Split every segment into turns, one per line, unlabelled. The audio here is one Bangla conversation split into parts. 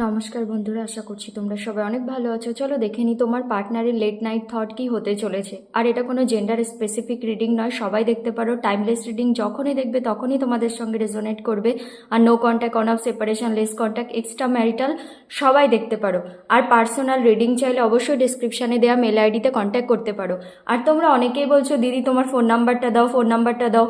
নমস্কার বন্ধুরা, আশা করছি তোমরা সবাই অনেক ভালো আছো। চলো দেখে নিই তোমার পার্টনারের লেট নাইট থট কি হতে চলেছে। আর এটা কোনো জেন্ডার স্পেসিফিক রিডিং নয়, সবাই দেখতে পারো। টাইমলেস রিডিং, যখনই দেখবে তখনই তোমাদের সঙ্গে রেজোনেট করবে। আর no contact, on off separation, less contact, extra marital সবাই দেখতে পারো। আর পার্সোনাল রিডিং চাইলে অবশ্যই ডিসক্রিপশানে দেওয়া মেল আইডিতে কন্ট্যাক্ট করতে পারো। আর তোমরা অনেকেই বলছো দিদি তোমার ফোন নাম্বারটা দাও, ফোন নাম্বারটা দাও।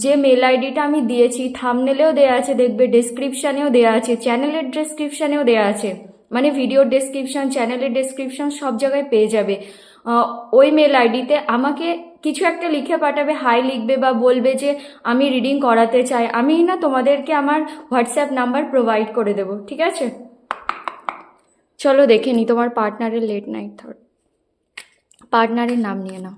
যে মেল আইডিটা আমি দিয়েছি থাম্বনেলেও দেওয়া আছে, দেখবে ডেসক্রিপশানেও দেওয়া আছে, চ্যানেলের ডেসক্রিপশানেও দেওয়া আছে, মানে ভিডিওর ডেসক্রিপশন, চ্যানেলের ডেসক্রিপশন সব জায়গায় পেয়ে যাবে। ওই মেল আইডিতে আমাকে কিছু একটা লিখে পাঠাবে, হাই লিখবে বা বলবে যে আমি রিডিং করাতে চাই। আমি না তোমাদেরকে আমার হোয়াটসঅ্যাপ নাম্বার প্রোভাইড করে দেবো, ঠিক আছে? চলো দেখে নি তোমার পার্টনারের লেট নাইট থট। পার্টনারের নাম নিয়ে নাও।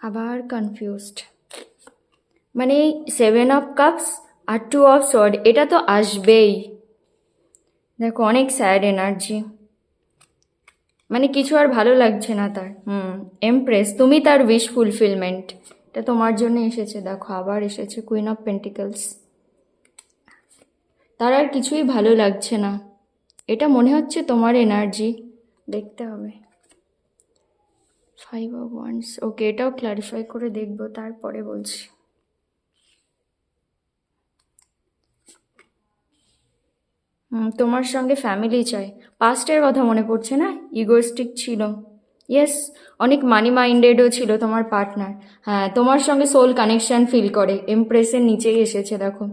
আবার কনফিউজড, মানে 7 অফ কাপস আর 2 অফ সোয়ার্ড, এটা তো আসবেই। দেখো অনেক স্যাড এনার্জি, মানে কিছু আর ভালো লাগছে না তার। এমপ্রেস, তুমি তার উইশ ফুলফিলমেন্ট, এটা তোমার জন্য এসেছে। দেখো আবার এসেছে কুইন অফ পেন্টিকলস। তার আর কিছুই ভালো লাগছে না, এটা মনে হচ্ছে তোমার এনার্জি। দেখতে হবে। 5 অফ ওয়ান্ডস, ওকে, এটাও ক্লারিফাই করে দেখবো, তারপরে বলছি। তোমার সঙ্গে ফ্যামিলি চাই। পাস্টের কথা মনে পড়ছে না? ইগোস্টিক ছিল, ইয়েস। অনেক মানি মাইন্ডেডও ছিল তোমার পার্টনার। হ্যাঁ, তোমার সঙ্গে সোল কানেকশন ফিল করে। এমপ্রেসের নিচেই এসেছে দেখো।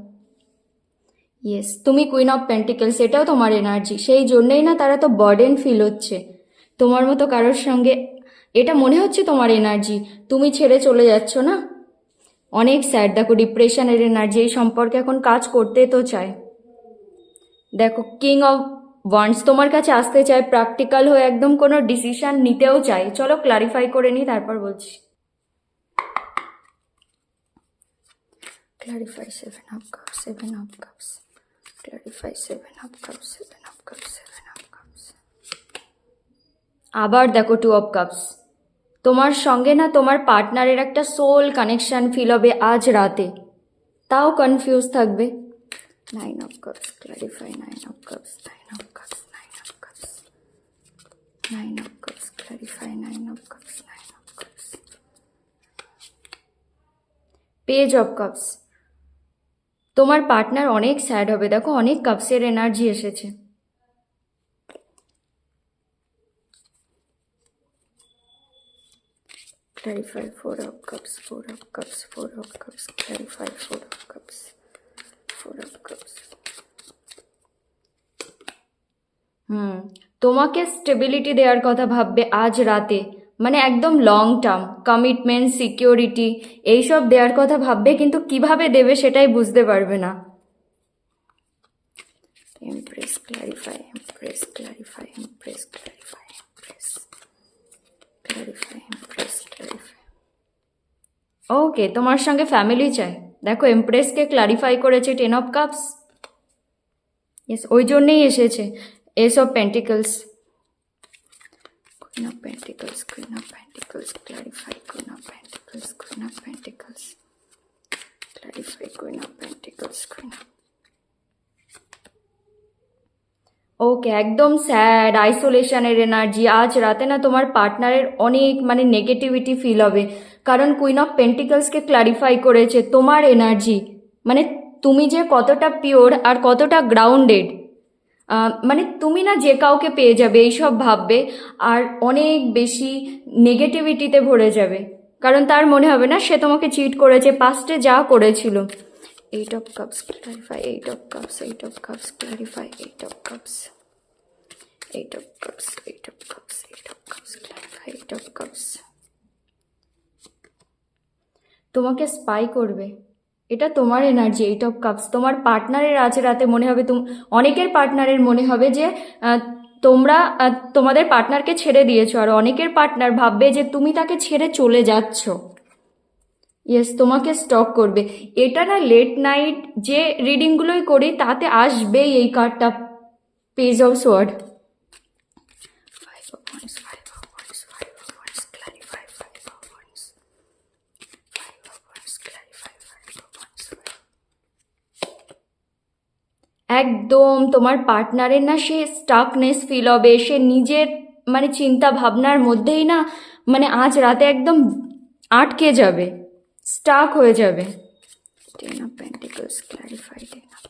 ইয়েস, তুমি কুইন অফ পেন্টিকলস, এটাও তোমার এনার্জি। সেই জন্যেই না তারা তো বার্ডেন ফিল হচ্ছে তোমার মতো কারোর সঙ্গে। এটা মনে হচ্ছে তোমার এনার্জি, তুমি ছেড়ে চলে যাচ্ছ না। অনেক স্যাড, দেখো ডিপ্রেশনের এনার্জি। এই সম্পর্কে এখন কাজ করতে তো চায়। দেখো কিং অফ ওয়ান্ডস তোমার কাছে আসতে চায়, প্র্যাকটিক্যাল হয়ে একদম কোনো ডিসিশন নিতেও চায়। চলো ক্লারিফাই করে নিই, তারপর বলছি। Clarify 7 of cups, 7 of cups, clarify 7 of cups, 7 of cups, 7 of cups. আবার দেখো 2 অফ কাপস। তোমার সঙ্গে না তোমার পার্টনারের একটা সোল কানেকশন ফিল হবে আজ রাতে, তাও কনফিউজ থাকবে। 9 of cups, clarify 9 of cups, 9 of cups, 9 of cups, 9 of cups, clarify 9 of cups, 9 of cups. Page of cups, তোমার পার্টনার অনেক স্যাড হবে। দেখো অনেক কাপসের এনার্জি এসেছে। Clarify 4 of cups, 4 of cups, 4 of cups, clarify 4 of cups, 4 of cups. তোমাকে স্টেবিলিটি দেওয়ার কথা ভাববে আজ রাতে, মানে একদম লং টার্ম কমিটমেন্ট, সিকিউরিটি এইসব দেওয়ার কথা ভাববে, কিন্তু কিভাবে দেবে সেটাই বুঝতে পারবে না। Impress, clarify, impress, clarify, impress, clarify, impress, clarify, impress, clarify. Okay, তোমার সঙ্গে ফ্যামিলি চাই। দেখো এমপ্রেসকে ক্লারিফাই করেছে 10 অফ কাপস। ইয়েস, ওই জন্যেই এসেছে S of pentacles. Queen of Pentacles, Queen of Pentacles, clarify Queen of Pentacles, Queen of Pentacles, clarify Queen of Pentacles, Queen of... ওকে, একদম স্যাড আইসোলেশনের এনার্জি। আজ রাতে না তোমার পার্টনারের অনেক মানে নেগেটিভিটি ফিল হবে, কারণ কুইন অফ পেন্টিকলসকে ক্লারিফাই করেছে তোমার এনার্জি, মানে তুমি যে কতটা পিওর আর কতটা গ্রাউন্ডেড। মানে তুমি না যে কাউকে পেয়ে যাবে এইসব ভাববে, আর অনেক বেশি নেগেটিভিটিতে ভরে যাবে, কারণ তার মনে হবে না সে তোমাকে চিট করেছে পাস্টে যা করেছিল। 8 of cups, clarify 8 of cups, 8 of cups, clarify 8 of cups, 8 of cups, 8 of cups, 8 of cups, clarify 8 of cups. তোমাকে স্পাই করবে, এটা তোমার এনার্জি। 8 অফ কাপস তোমার পার্টনারের আজ রাতে মনে হবে, অনেকের পার্টনারের মনে হবে যে তোমরা তোমাদের পার্টনারকে ছেড়ে দিয়েছো, আর অনেকের পার্টনার ভাববে যে তুমি তাকে ছেড়ে চলে যাচ্ছ। ইয়েস, তোমাকে স্টক করবে। এটা না লেট নাইট যে রিডিংগুলোই করি তাতে আসবেই এই কার্ডটা। Page of sword, five of wands, five of wands, five of wands, clarify, five of wands, five of wands, clarify, five of wands. একদম তোমার পার্টনারের না সে স্টাকনেস ফিল হবে, সে নিজের মানে চিন্তা ভাবনার মধ্যেই না মানে আজ রাতে একদম আটকে যাবে, স্টাক হয়ে যাবে। Ten of pentacles, clarify, ten of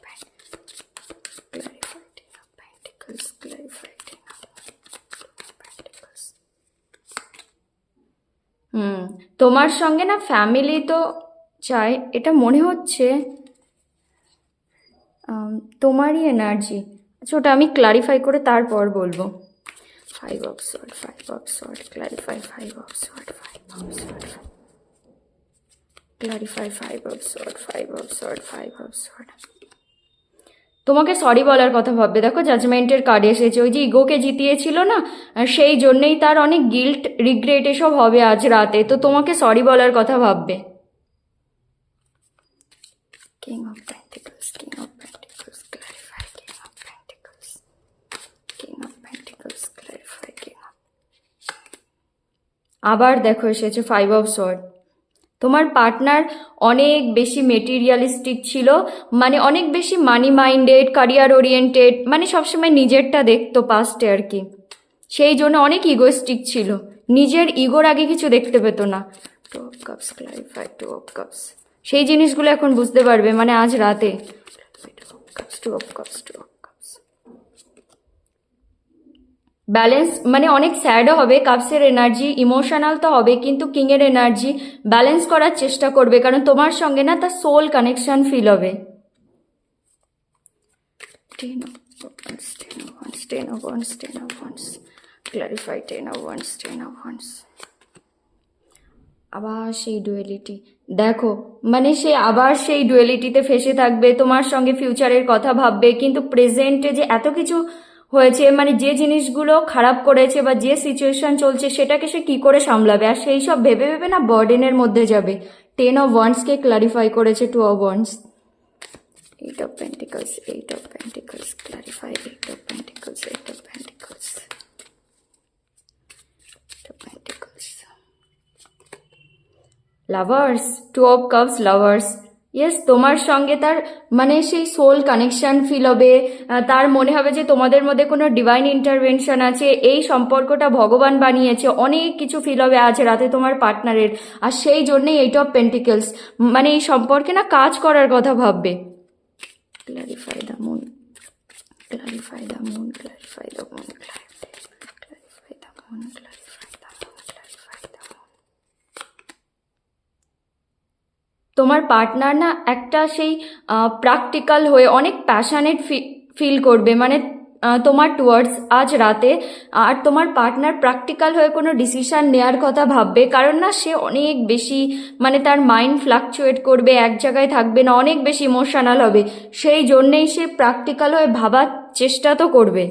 clarify, ten of pentacles, clarify, ten of pentacles. তোমার সঙ্গে না ফ্যামিলি তো চাই, এটা মনে হচ্ছে তোমারই এনার্জি। আচ্ছা ওটা আমি ক্লারিফাই করে তারপর বলবো। Five of sword, five of sword, clarify, five of sword, five of sword, clarify, five of sword, five of sword, five of sword. তোমাকে সরি বলার কথা ভাববে, দেখো জাজমেন্টের কার্ড এসেছে, ওই যে ইগোকে জিতিয়েছিল না, সেই জন্যেই তার অনেক গিল্ট রিগ্রেট এসব হবে আজ রাতে, তো তোমাকে সরি বলার কথা ভাববে। King of pentacles, king of pentacles, clarify, king of pentacles, king of pentacles, clarify, king of. আবার দেখো এসেছে ফাইভ অফ সর্ড। তোমার পার্টনার অনেক বেশি মেটেরিয়ালিস্টিক ছিল, মানে অনেক বেশি মানি মাইন্ডেড, ক্যারিয়ার ওরিয়েন্টেড, মানে সবসময় নিজেরটা দেখতো পাস্টে আর কি, সেই জন্য অনেক ইগোস্টিক ছিল, নিজের ইগোর আগে কিছু দেখতে পেতো না। Two of cups, clarify, two of cups. সেই জিনিসগুলো এখন বুঝতে পারবে মানে আজ রাতে। Two of cups, two of cups. Balance মানে অনেক স্যাডও হবে, কাপসের এনার্জি ইমোশনাল তো হবে, কিন্তু কিংয়ের এনার্জি ব্যালেন্স করার চেষ্টা করবে, কারণ তোমার সঙ্গে না তার সোল কানেকশন ফিল হবে। Ten of wands, ten of wands, ten of wands, ten of wands, clarify, ten of wands, ten of wands. আবার সেই ডুয়েলিটি, দেখো মানে সে আবার সেই ডুয়েলিটিতে ফেসে থাকবে, তোমার সঙ্গে ফিউচারের কথা ভাববে, কিন্তু প্রেজেন্টে যে এত কিছু হয়েছে মানে যে জিনিসগুলো খারাপ করেছে বা যে সিচুয়েশন চলছে সেটাকে সে কি করে সামলাবে, আর সেই সব ভেবে ভেবে না বার্ডেনের মধ্যে যাবে। টেন অফ ওয়ান্সকে ক্লারিফাই করেছে two of wands. Eight of pentacles, eight of pentacles, clarify, eight of pentacles, eight of pentacles, eight of pentacles. Lovers, two of cups, lovers. Yes, তোমার সঙ্গে তার মানে সেই সোল কানেকশন ফিল হবে, তার মনে হবে যে তোমাদের মধ্যে কোনো ডিভাইন ইন্টারভেনশন আছে, এই সম্পর্কটা ভগবান বানিয়েছে, অনেক কিছু ফিল হবে আজ রাতে তোমার পার্টনারের, আর সেই জন্যেই এইট অফ পেন্টিকলস মানে এই সম্পর্কে না কাজ করার কথা ভাববে। Clarify the moon, clarify the moon, clarify the moon, clarify the moon, clarify the moon, clarify the moon. তোমার পার্টনার না একটা সেই প্র্যাকটিক্যাল হয়ে অনেক প্যাশনেট ফিল করবে মানে তোমার টুয়ার্ডস আজ রাতে, আর তোমার পার্টনার প্র্যাকটিক্যাল হয়ে কোনো ডিসিশন নেওয়ার কথা ভাববে, কারণ না সে অনেক বেশি মানে তার মাইন্ড ফ্লাকচুয়েট করবে, এক জায়গায় থাকবে না, অনেক বেশি ইমোশনাল হবে, সেই জন্যেই সে প্র্যাকটিক্যাল হয়ে ভাবার চেষ্টা তো করবে।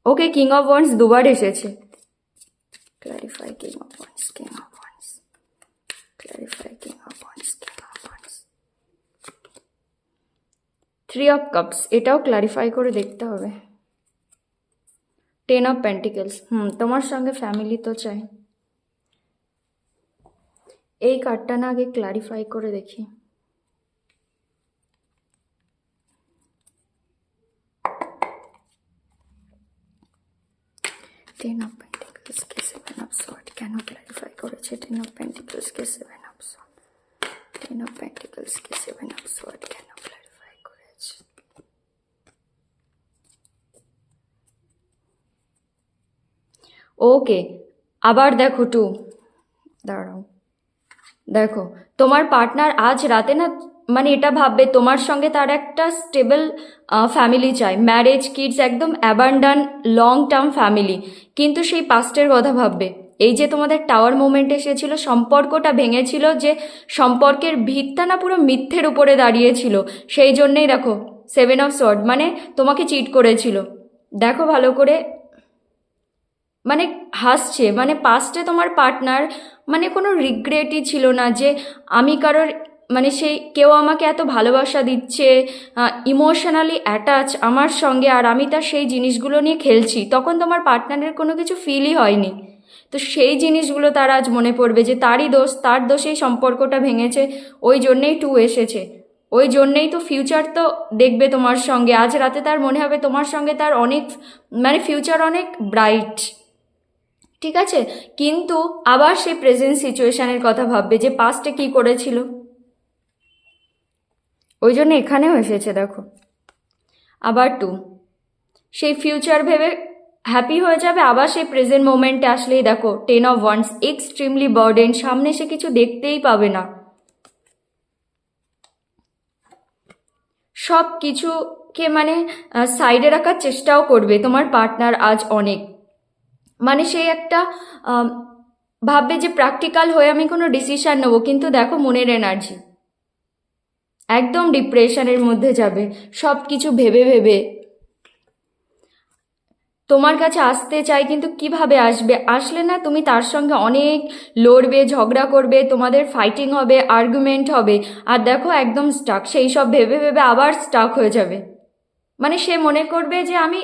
ওকে, কিং অফ ওয়ান্স দুবার এসেছে। Clarify, king of wands, king of wands, clarify, king of wands, king of wands. Three of cups, এটাও ক্লারিফাই করে দেখতে হবে। টেন অফ পেন্টিকলস, তোমার সঙ্গে ফ্যামিলি তো চাই। এই কার্ডটা না আগে ক্লারিফাই করে দেখি। Ten of pentacles K seven of sword কেন ক্লারিফাই করেছে? Ten of pentacles K seven of sword, ten of pentacles K seven of sword কেন ক্লারিফাই করেছে? ওকে, আবার দেখো টু, দাঁড়াও, দেখো তোমার পার্টনার আজ রাতে না মানে এটা ভাববে তোমার সঙ্গে তার একটা স্টেবল ফ্যামিলি চাই, ম্যারেজ, কিডস, একদম অ্যাবান্ডান লং টার্ম ফ্যামিলি, কিন্তু সেই পাস্টের কথা ভাববে। এই যে তোমাদের টাওয়ার মুভমেন্ট এসেছিল, সম্পর্কটা ভেঙেছিল, যে সম্পর্কের ভিতটা না পুরো মিথ্যের উপরে দাঁড়িয়েছিল, সেই জন্যেই দেখো সেভেন অফ সর্ড মানে তোমাকে চিট করেছিল। দেখো ভালো করে, মানে হাসছে, মানে পাস্টে তোমার পার্টনার মানে কোনো রিগ্রেটই ছিল না যে আমি কারোর মানে সেই কেউ আমাকে এত ভালোবাসা দিচ্ছে, ইমোশনালি অ্যাটাচ আমার সঙ্গে, আর আমি তার সেই জিনিসগুলো নিয়ে খেলছি, তখন তোমার পার্টনারের কোনো কিছু ফিলই হয়নি। তো সেই জিনিসগুলো তার আজ মনে পড়বে যে তারই দোষ, তার দোষেই সম্পর্কটা ভেঙেছে, ওই জন্যেই টু এসেছে, ওই জন্যেই তো ফিউচার তো দেখবে তোমার সঙ্গে। আজ রাতে তার মনে হবে তোমার সঙ্গে তার অনেক মানে ফিউচার অনেক ব্রাইট, ঠিক আছে? কিন্তু আবার সেই প্রেজেন্ট সিচুয়েশানের কথা ভাববে যে পাস্টে কি করেছিল, ওই জন্য এখানেও এসেছে দেখো আবার টু। সেই ফিউচার ভেবে হ্যাপি হয়ে যাবে, আবার সেই প্রেজেন্ট মোমেন্টে আসলেই দেখো 10 of Wands, এক্সট্রিমলি বার্ডেন, সামনে সে কিছু দেখতেই পাবে না, সব কিছুকে মানে সাইডে রাখার চেষ্টাও করবে তোমার পার্টনার আজ অনেক। মানে সেই একটা ভাববে যে প্র্যাকটিক্যাল হয়ে আমি কোনো ডিসিশন নেবো, কিন্তু দেখো মনের এনার্জি একদম ডিপ্রেশনের মধ্যে যাবে, সব কিছু ভেবে ভেবে তোমার কাছে আসতে চাই, কিন্তু কিভাবে আসবে? আসলে না তুমি তার সঙ্গে অনেক লড়বে, ঝগড়া করবে, তোমাদের ফাইটিং হবে, আর্গুমেন্ট হবে, আর দেখো একদম স্টাক, সেই সব ভেবে ভেবে আবার স্টাক হয়ে যাবে। মানে সে মনে করবে যে আমি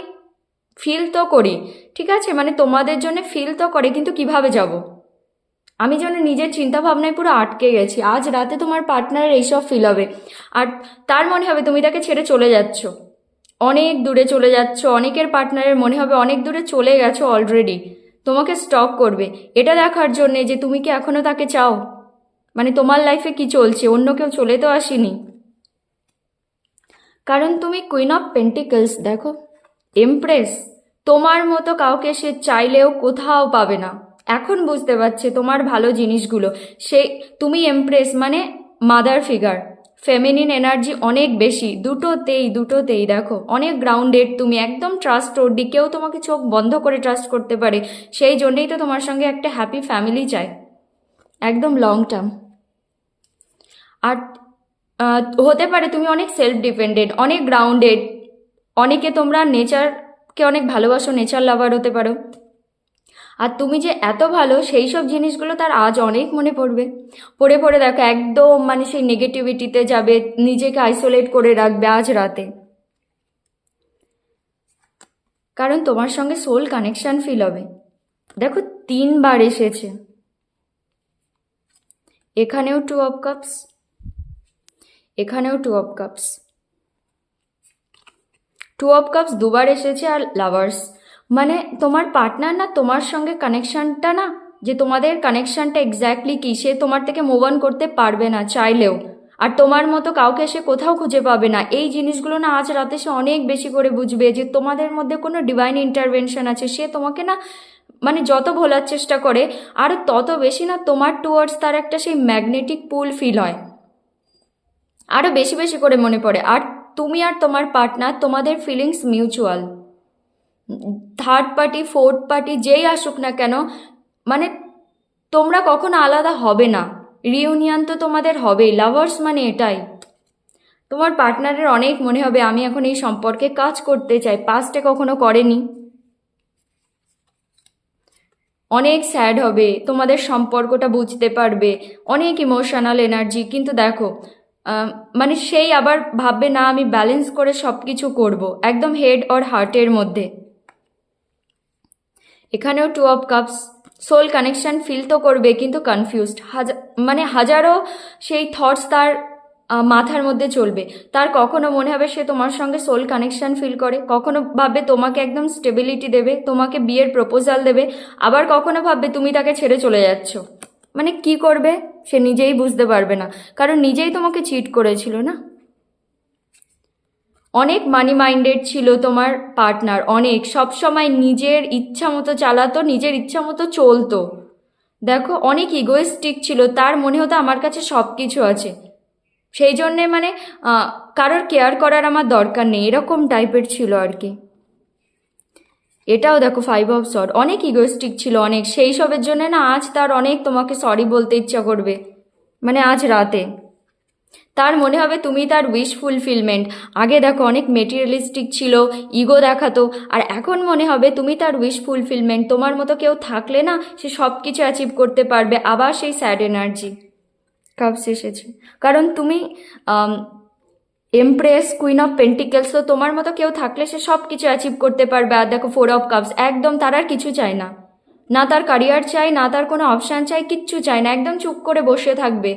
ফিল তো করি, ঠিক আছে, মানে তোমাদের জন্য ফিল তো করে, কিন্তু কিভাবে যাব? আমি যেন নিজের চিন্তা ভাবনায় পুরো আটকে গেছি। আজ রাতে তোমার পার্টনারের এইসব ফিল হবে, আর তার মনে হবে তুমি তাকে ছেড়ে চলে যাচ্ছ, অনেক দূরে চলে যাচ্ছ, অনেকের পার্টনারের মনে হবে অনেক দূরে চলে গেছো অলরেডি, তোমাকে স্টক করবে এটা দেখার জন্যে যে তুমি কি এখনো তাকে চাও, মানে তোমার লাইফে কি চলছে, অন্য কেউ চলে তো আসেনি। কারণ তুমি কুইন অফ পেন্টিকলস দেখো, এমপ্রেস, তোমার মতো কাউকে সে চাইলেও কোথাও পাবে না। এখন বুঝতে পারছে তোমার ভালো জিনিসগুলো, সে তুমি এমপ্রেস মানে মাদার ফিগার, ফেমিনিন এনার্জি অনেক বেশি, দুটোতেই দেখো অনেক গ্রাউন্ডেড, তুমি একদম ট্রাস্টওয়ার্দি, কেউ তোমাকে চোখ বন্ধ করে ট্রাস্ট করতে পারে, সেই জন্যেই তো তোমার সঙ্গে একটা হ্যাপি ফ্যামিলি চায়, একদম লং টার্ম। আর হতে পারে তুমি অনেক সেলফ ডিপেন্ডেন্ট, অনেক গ্রাউন্ডেড, অনেকে তোমরা নেচারকে অনেক ভালোবাসো, নেচার লাভার হতে পারো, আর তুমি যে এত ভালো সেই সব জিনিসগুলো তার আজ অনেক মনে পড়বে, পড়ে পড়ে দেখো একদম মানে সেই নেগেটিভিটিতে যাবে, নিজেকে আইসোলেট করে রাখবে আজ রাতে। কারণ তোমার সঙ্গে সোল কানেকশন ফিল হবে। দেখো 3বার এসেছে, এখানেও 2 of Cups, এখানেও 2 of Cups, 2 of Cups দুবার এসেছে, আর লাভার্স, মানে তোমার পার্টনার না তোমার সঙ্গে কানেকশনটা না, যে তোমাদের কানেকশনটা এক্স্যাক্টলি কী, সে তোমার থেকে মুভ অন করতে পারবে না চাইলেও, আর তোমার মতো কাউকে সে কোথাও খুঁজে পাবে না। এই জিনিসগুলো না আজ রাতে সে অনেক বেশি করে বুঝবে যে তোমাদের মধ্যে কোনো ডিভাইন ইন্টারভেনশন আছে। সে তোমাকে না মানে যত ভোলার চেষ্টা করে, আর তত বেশি না তোমার টুয়ার্ডস তার একটা সেই ম্যাগনেটিক পুল ফিল হয়, আরও বেশি বেশি করে মনে পড়ে। আর তুমি আর তোমার পার্টনার, তোমাদের feelings mutual, third party fourth party যেই আসুক না কেন, মানে তোমরা কখনো আলাদা হবে না, রিউনিয়ন তো তোমাদের হবেই। লাভার্স মানে এটাই, তোমার পার্টনারের অনেক মনে হবে আমি এখন এই সম্পর্কে কাজ করতে চাই, পাস্টে কখনো করেনি, অনেক স্যাড হবে, তোমাদের সম্পর্কটা বুঝতে পারবে, অনেক ইমোশনাল এনার্জি, কিন্তু দেখো মানে সেই আবার ভাববে না আমি ব্যালেন্স করে সব কিছু করবো, একদম হেড আর হার্টের মধ্যে। এখানেও 2 of Cups, soul connection feel তো করবে কিন্তু কনফিউজড, মানে হাজারো সেই থটস তার মাথার মধ্যে চলবে। তার কখনো মনে হবে সে তোমার সঙ্গে সোল কানেকশন ফিল করে, কখনো ভাববে তোমাকে একদম স্টেবিলিটি দেবে, তোমাকে বিয়ের প্রপোজাল দেবে, আবার কখনো ভাববে তুমি তাকে ছেড়ে চলে যাচ্ছ। মানে কি করবে সে নিজেই বুঝতে পারবে না, কারণ নিজেই তোমাকে চিট করেছিল না। অনেক মানি মাইন্ডেড ছিল তোমার পার্টনার, অনেক সবসময় নিজের ইচ্ছা মতো চালাতো, নিজের ইচ্ছা মতো চলতো, দেখো অনেক ইগোয়েস্টিক ছিল, তার মনে হতো আমার কাছে সব কিছু আছে, সেই জন্যে মানে কারোর কেয়ার করার আমার দরকার নেই, এরকম টাইপের ছিল আর কি। এটাও দেখো 5 of Swords, অনেক ইগোয়েস্টিক ছিল, অনেক, সেই সবের জন্য না আজ তার অনেক তোমাকে সরি বলতে ইচ্ছা করবে, মানে আজ রাতে তার মনে হবে তুমি তার উইশ ফুলফিলমেন্ট। আগে দেখো অনেক মেটেরিয়ালিস্টিক ছিল, ইগো দেখাতো, আর এখন মনে হবে তুমি তার উইশ ফুলফিলমেন্ট, তোমার মতো কেউ থাকলে না সে সব কিছু অ্যাচিভ করতে পারবে। আবার সেই স্যাড এনার্জি, কাপস এসেছে, কারণ তুমি এমপ্রেস, কুইন অফ পেন্টিকেলস, তো তোমার মতো কেউ থাকলে সে সব কিছু অ্যাচিভ করতে পারবে। আর দেখো 4 অফ কাপস, একদম তার আর কিছু চাই না, না তার ক্যারিয়ার চাই, না তার কোনো অপশান চাই, কিচ্ছু চাই না, একদম চুপ করে বসে থাকবে।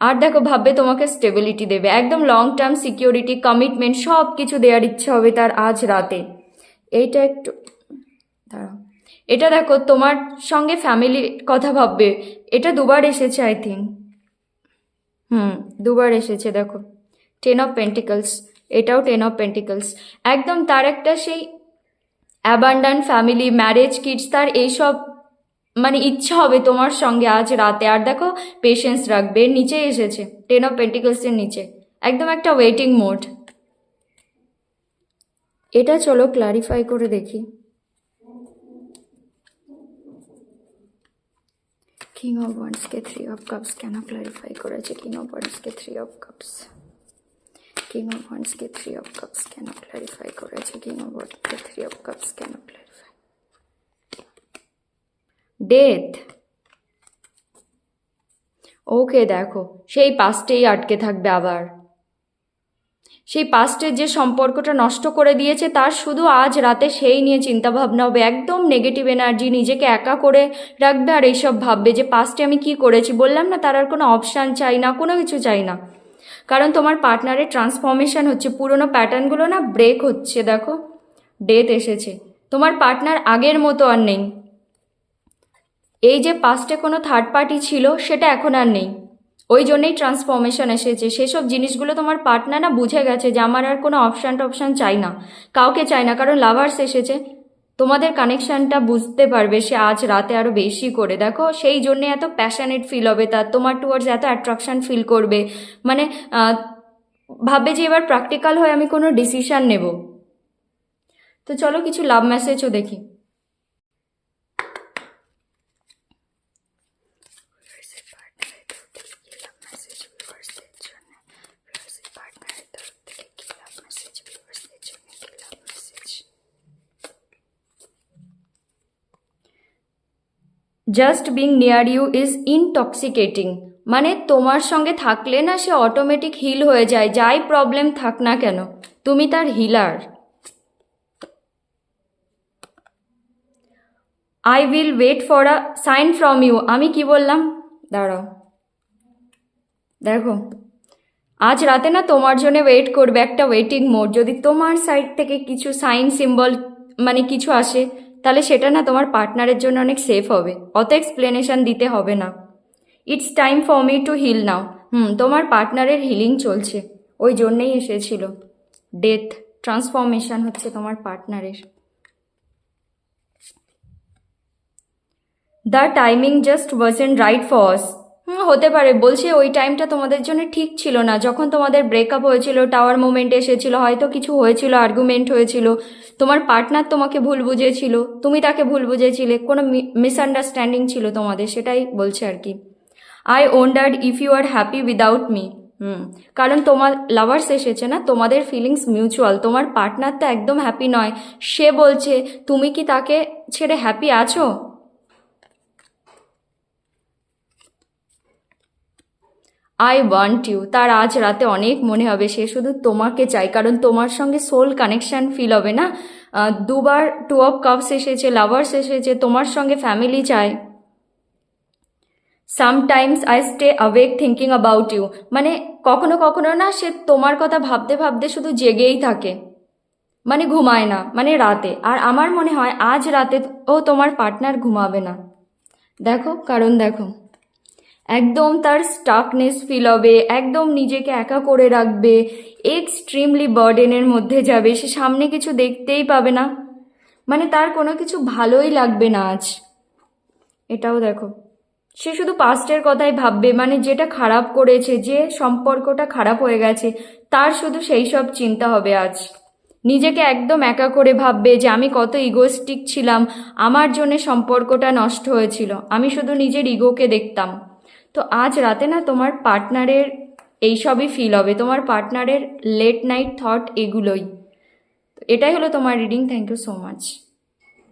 আর দেখো ভাববে তোমাকে স্টেবিলিটি দেবে, একদম লং টার্ম সিকিউরিটি, কমিটমেন্ট সব কিছু দেওয়ার ইচ্ছা হবে তার আজ রাতে। এইটা একটু দাঁড়াও, এটা দেখো তোমার সঙ্গে ফ্যামিলি কথা ভাববে, এটা দুবার এসেছে আই থিঙ্ক। হুম, দুবার এসেছে দেখো, 10 অফ পেন্টিকলস, এটাও 10 অফ পেন্টিকলস। একদম তার একটা সেই অ্যাবান্ডান্ট ফ্যামিলি, ম্যারেজ, কিডস, তার এইসব মানে ইচ্ছা হবে তোমার সঙ্গে আজ রাতে। আর দেখো পেশেন্স রাখবে, নিচে এসেছে 10 অফ পেন্টিকলসের নিচে, একদম একটা ওয়েটিং মোড। এটা চলো ক্লারিফাই করে দেখি। কিং অফ ওয়ান্সকে 3 অফ কাপস কেন ক্লারিফাই করেছে? কিং অফ ওয়ান্সকে 3 অফ কাপস, কিং অফ ওয়ান্সকে 3 অফ কাপস কেন ক্লারিফাই করেছে? কিং অফ ওয়ান্সকে 3 অফ কাপস কেন ক্লারিফাই? ডেথ। ওকে দেখো, সেই পাস্টেই আটকে থাকবে আবার, সেই পাস্টের যে সম্পর্কটা নষ্ট করে দিয়েছে তার শুধু আজ রাতে সেই নিয়ে চিন্তা ভাবনা হবে, একদম নেগেটিভ এনার্জি, নিজেকে একা করে রাখবে আর এইসব ভাববে যে পাস্টে আমি কি করেছি। বললাম না, তার আর কোনো অপশান চাই না, কোনো কিছু চাই না, কারণ তোমার পার্টনারের ট্রান্সফরমেশন হচ্ছে, পুরোনো প্যাটার্নগুলো না ব্রেক হচ্ছে। দেখো ডেথ এসেছে, তোমার পার্টনার আগের মতো আর নেই, এই যে পাস্টে কোনো থার্ড পার্টি ছিল সেটা এখন আর নেই, ওই জন্যই ট্রান্সফরমেশন এসেছে। সেসব জিনিসগুলো তোমার পার্টনার না বুঝে গেছে যে আমার আর কোনো অপশান চাই না, কাউকে চাই না, কারণ লাভার্স এসেছে। তোমাদের কানেকশানটা বুঝতে পারবে সে আজ রাতে আরও বেশি করে। দেখো সেই জন্যে এত প্যাশনেট ফিল হবে তার, তোমার টুয়ার্ডস এত অ্যাট্রাকশান ফিল করবে, মানে ভাববে যে এবার প্র্যাকটিক্যাল হয়ে আমি কোনো ডিসিশান নেব। তো চলো কিছু লাভ মেসেজও দেখি। Just being near you is intoxicating, মানে তোমার সঙ্গে থাকলে না সে অটোমেটিক হিল হয়ে যায়, যাই প্রবলেম থাক না কেন তুমি তার healer. I will wait for a sign from you, আমি কি বললাম দাঁড়াও, দেখো আজ রাতে না তোমার জন্য ওয়েট করবে, একটা ওয়েটিং মোড। যদি তোমার সাইড থেকে কিছু সাইন সিম্বল মানে কিছু আসে তাহলে সেটা না তোমার পার্টনারের জন্য অনেক সেফ হবে, অত এক্সপ্লেনেশন দিতে হবে না। It's time for me to heal now, তোমার পার্টনারের হিলিং চলছে, ওই জন্যেই এসেছিল ডেথ, ট্রান্সফরমেশন হচ্ছে তোমার পার্টনারের। The timing just wasn't right for us, হতে পারে, বলছে ওই টাইমটা তোমাদের জন্য ঠিক ছিল না, যখন তোমাদের ব্রেকআপ হয়েছিল, টাওয়ার মোমেন্ট এসেছিল, হয়তো কিছু হয়েছিল, আর্গুমেন্ট হয়েছিল, তোমার পার্টনার তোমাকে ভুল বুঝেছিল, তুমি তাকে ভুল বুঝেছিলে, কোনো মিসআন্ডারস্ট্যান্ডিং ছিল তোমাদের, সেটাই বলছে আর কি। I wondered if you are happy without me, কারণ তোমার লাভার্স এসেছে না, তোমাদের ফিলিংস মিউচুয়াল, তোমার পার্টনার তো একদম হ্যাপি নয়, সে বলছে তুমি কি তাকে ছেড়ে হ্যাপি আছো? আই ওয়ান্ট ইউ, তার আজ রাতে অনেক মনে হবে, সে শুধু তোমাকে চাই, কারণ তোমার সঙ্গে সোল কানেকশন ফিল হবে না। দুবার 2 অফ কাপস এসেছে, লাভার্স এসেছে, তোমার সঙ্গে ফ্যামিলি চায়। Sometimes I stay awake thinking about you, মানে কখনো কখনো না সে তোমার কথা ভাবতে ভাবতে শুধু জেগেই থাকে, মানে ঘুমায় না, মানে রাতে। আর আমার মনে হয় আজ রাতে ও তোমার পার্টনার ঘুমাবে না, দেখো কারণ দেখো একদম তার স্টাকনেস ফিল হবে, একদম নিজেকে একা করে রাখবে, এক্সট্রিমলি বার্ডেনের মধ্যে যাবে, সে সামনে কিছু দেখতেই পাবে না, মানে তার কোনো কিছু ভালোই লাগবে না আজ। এটাও দেখো সে শুধু পাস্টের কথাই ভাববে, মানে যেটা খারাপ করেছে, যে সম্পর্কটা খারাপ হয়ে গেছে তার শুধু সেই সব চিন্তা হবে আজ। নিজেকে একদম একা করে ভাববে যে আমি কত ইগোস্টিক ছিলাম, আমার জন্য সম্পর্কটা নষ্ট হয়েছিল, আমি শুধু নিজের ইগোকে দেখতাম। তো আজ রাতে না তোমার পার্টনারের এইসবই ফিল হবে, তোমার পার্টনারের লেট নাইট থট এগুলোই। এটাই হলো তোমার reading. Thank you so much.